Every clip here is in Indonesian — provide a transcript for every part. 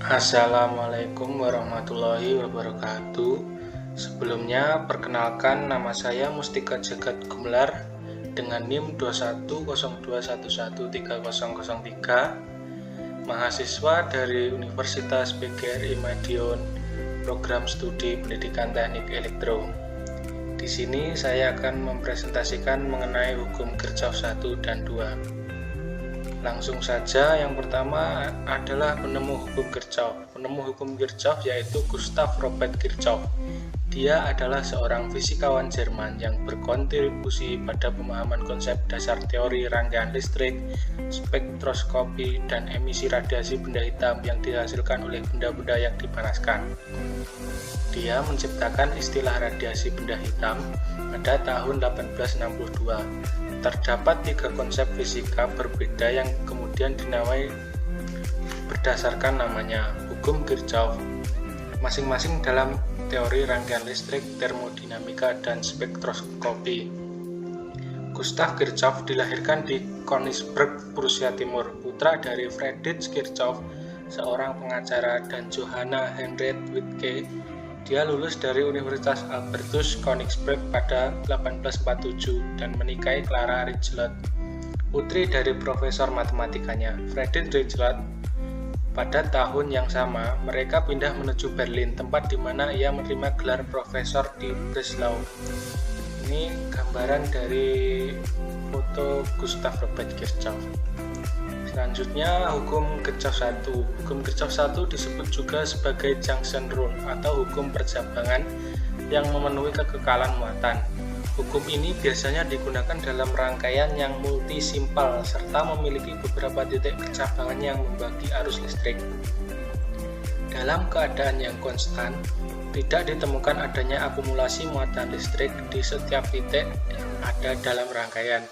Assalamualaikum warahmatullahi wabarakatuh. Sebelumnya, perkenalkan nama saya Mustika Jagat Gumelar dengan NIM 2102113003, mahasiswa dari Universitas PGRI Madiun, program studi pendidikan teknik elektro. Di sini saya akan mempresentasikan mengenai hukum Kirchhoff 1 dan 2. Langsung saja, yang pertama adalah penemu hukum Kirchhoff. Penemu hukum Kirchhoff yaitu Gustav Robert Kirchhoff. Dia adalah seorang fisikawan Jerman yang berkontribusi pada pemahaman konsep dasar teori rangkaian listrik, spektroskopi, dan emisi radiasi benda hitam yang dihasilkan oleh benda-benda yang dipanaskan. Dia menciptakan istilah radiasi benda hitam pada tahun 1862. Terdapat 3 konsep fisika berbeda yang kemudian dinamai berdasarkan namanya hukum Kirchhoff, masing-masing dalam teori rangkaian listrik, termodinamika, dan spektroskopi. Gustav Kirchhoff dilahirkan di Königsberg, Prusia Timur, putra dari Friedrich Kirchhoff, seorang pengacara, dan Johanna Henriette Wittke. Dia lulus dari Universitas Albertus Königsberg pada 1847 dan menikahi Clara Richelot, putri dari profesor matematikanya, Friedrich Richelot. Pada tahun yang sama, mereka pindah menuju Berlin, tempat di mana ia menerima gelar profesor di Breslau. Ini gambaran dari foto Gustav Robert Kirchhoff. Selanjutnya, hukum Kirchhoff 1. Hukum Kirchhoff 1 disebut juga sebagai junction rule atau hukum percabangan yang memenuhi kekekalan muatan. Hukum ini biasanya digunakan dalam rangkaian yang multisimpel serta memiliki beberapa titik percabangan yang membagi arus listrik. Dalam keadaan yang konstan, tidak ditemukan adanya akumulasi muatan listrik di setiap titik yang ada dalam rangkaian.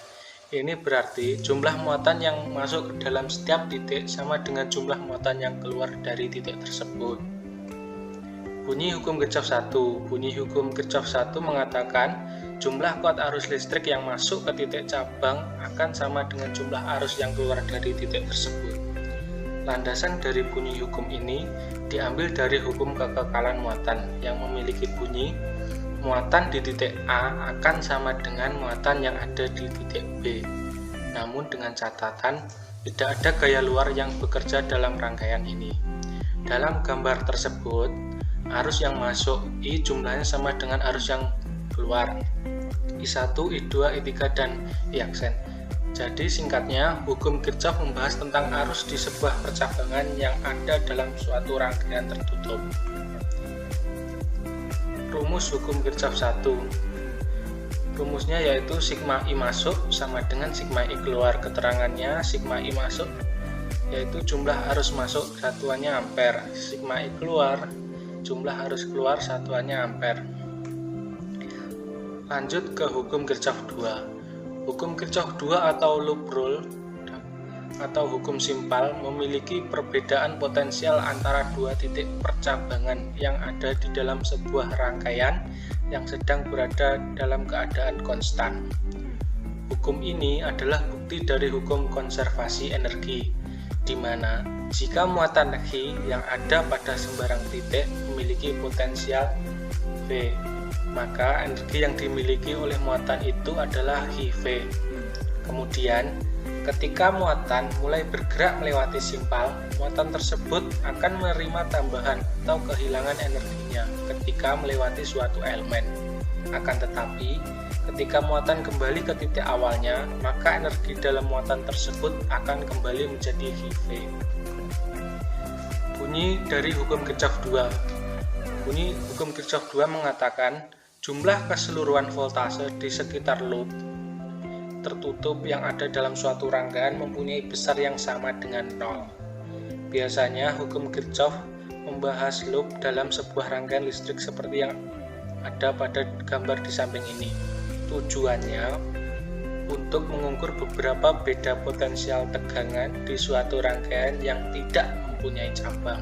Ini berarti jumlah muatan yang masuk ke dalam setiap titik sama dengan jumlah muatan yang keluar dari titik tersebut. Bunyi hukum Kirchhoff 1. Bunyi hukum Kirchhoff 1 mengatakan jumlah kuat arus listrik yang masuk ke titik cabang akan sama dengan jumlah arus yang keluar dari titik tersebut. Landasan dari bunyi hukum ini diambil dari hukum kekekalan muatan yang memiliki bunyi muatan di titik A akan sama dengan muatan yang ada di titik B. Namun dengan catatan, tidak ada gaya luar yang bekerja dalam rangkaian ini. Dalam gambar tersebut, arus yang masuk I jumlahnya sama dengan arus yang keluar I1, I2, I3, dan I aksen. Jadi singkatnya, hukum Kirchhoff membahas tentang arus di sebuah percabangan yang ada dalam suatu rangkaian tertutup. Rumus hukum Kirchhoff 1. Rumusnya yaitu sigma I masuk sama dengan sigma I keluar. Keterangannya, sigma I masuk yaitu jumlah arus masuk, satuannya ampere. Sigma I keluar, jumlah arus keluar, satuannya ampere. Lanjut ke hukum Kirchhoff 2. Hukum Kirchhoff 2 atau loop rule atau hukum simpal memiliki perbedaan potensial antara dua titik percabangan yang ada di dalam sebuah rangkaian yang sedang berada dalam keadaan konstan. Hukum ini adalah bukti dari hukum konservasi energi, di mana jika muatan H yang ada pada sembarang titik memiliki potensial V, maka energi yang dimiliki oleh muatan itu adalah HIV. Kemudian, ketika muatan mulai bergerak melewati simpal, muatan tersebut akan menerima tambahan atau kehilangan energinya ketika melewati suatu elemen. Akan tetapi, ketika muatan kembali ke titik awalnya, maka energi dalam muatan tersebut akan kembali menjadi HIV. Bunyi dari hukum Kirchhoff 2. Bunyi hukum Kirchhoff 2 mengatakan jumlah keseluruhan voltase di sekitar loop tertutup yang ada dalam suatu rangkaian mempunyai besar yang sama dengan 0. Biasanya hukum Kirchhoff membahas loop dalam sebuah rangkaian listrik seperti yang ada pada gambar di samping ini. Tujuannya untuk mengukur beberapa beda potensial tegangan di suatu rangkaian yang tidak mempunyai cabang.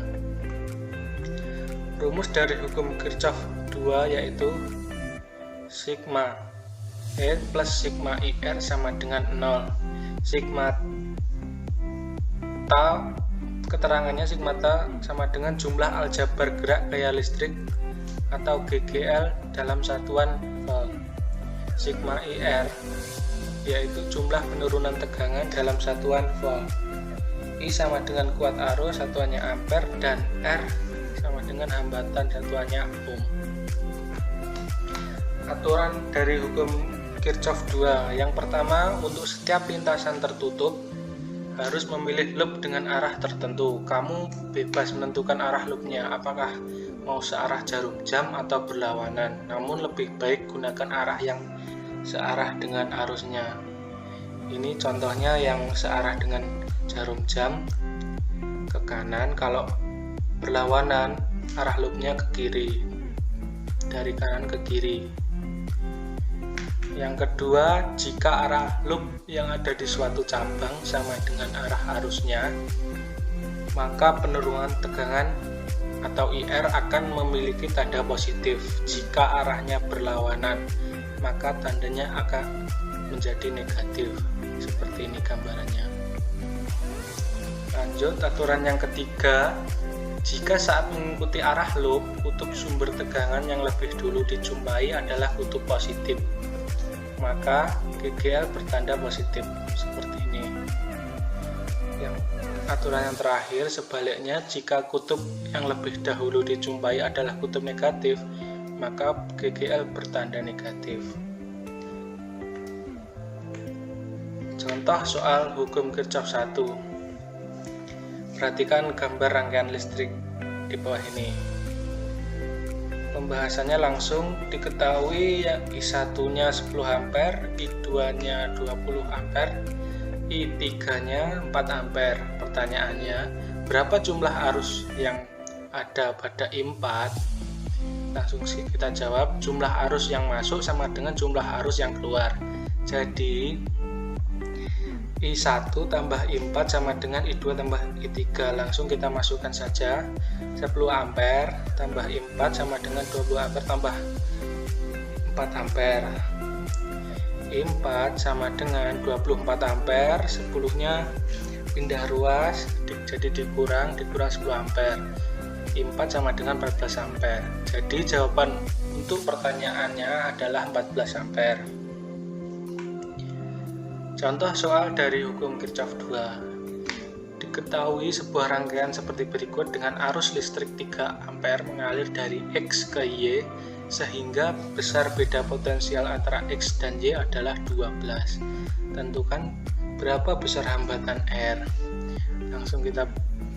Rumus dari hukum Kirchhoff 2 yaitu sigma E plus sigma IR sama dengan 0. Sigma tau keterangannya sigma T sama dengan jumlah aljabar gerak gaya listrik atau GGL dalam satuan volt. Sigma IR yaitu jumlah penurunan tegangan dalam satuan volt. I sama dengan kuat arus satuannya ampere, dan R sama dengan hambatan satuannya ohm. Aturan dari hukum Kirchhoff 2. Yang pertama, untuk setiap lintasan tertutup harus memilih loop dengan arah tertentu. Kamu bebas menentukan arah loopnya, apakah mau searah jarum jam atau berlawanan. Namun lebih baik gunakan arah yang searah dengan arusnya. Ini contohnya yang searah dengan jarum jam ke kanan, kalau berlawanan arah loopnya ke kiri, dari kanan ke kiri. Yang kedua, jika arah loop yang ada di suatu cabang sama dengan arah arusnya, maka penurunan tegangan atau IR akan memiliki tanda positif. Jika arahnya berlawanan, maka tandanya akan menjadi negatif. Seperti ini gambarannya. Lanjut, aturan yang ketiga. Jika saat mengikuti arah loop, kutub sumber tegangan yang lebih dulu dijumpai adalah kutub positif, maka GGL bertanda positif. Seperti ini. Yang aturan yang terakhir, sebaliknya, jika kutub yang lebih dahulu dijumpai adalah kutub negatif, maka GGL bertanda negatif. Contoh soal hukum Kirchhoff 1. Perhatikan gambar rangkaian listrik di bawah ini. Pembahasannya langsung. Diketahui I1-nya 10 ampere, I2-nya 20 ampere, I3-nya 4 ampere. Pertanyaannya, berapa jumlah arus yang ada pada I4? Langsung kita jawab, jumlah arus yang masuk sama dengan jumlah arus yang keluar. Jadi I1 tambah I4 sama dengan I2 tambah I3. Langsung kita masukkan saja. 10 ampere tambah I4 sama dengan 20 ampere tambah 4 ampere. I4 sama dengan 24 ampere, 10-nya pindah ruas, jadi dikurang 10 ampere. I4 sama dengan 14 ampere. Jadi jawaban untuk pertanyaannya adalah 14 ampere. Contoh soal dari hukum Kirchhoff 2. Diketahui sebuah rangkaian seperti berikut dengan arus listrik 3 ampere mengalir dari X ke Y, sehingga besar beda potensial antara X dan Y adalah 12. Tentukan berapa besar hambatan R. Langsung kita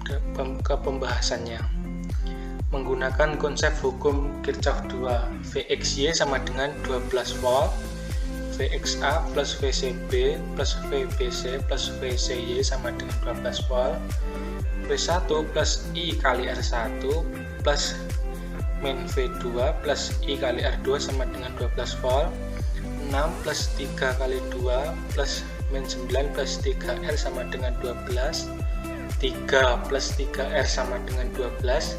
ke pembahasannya. Menggunakan konsep hukum Kirchhoff 2, Vxy sama dengan 12 volt, Vxa plus Vcb plus Vbc plus Vcy sama dengan 12 volt, V1 plus I kali R1 plus min V2 plus I kali R2 sama dengan 12 volt, 6 plus 3 kali 2 plus min 9 plus 3R sama dengan 12, 3 plus 3R sama dengan 12,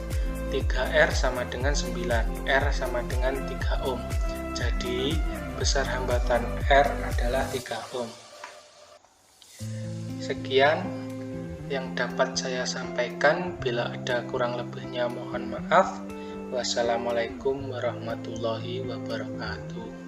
3R sama dengan 9, R sama dengan 3 ohm. Jadi besar hambatan R adalah 3 ohm. Sekian yang dapat saya sampaikan. Bila ada kurang lebihnya mohon maaf. Wassalamualaikum warahmatullahi wabarakatuh.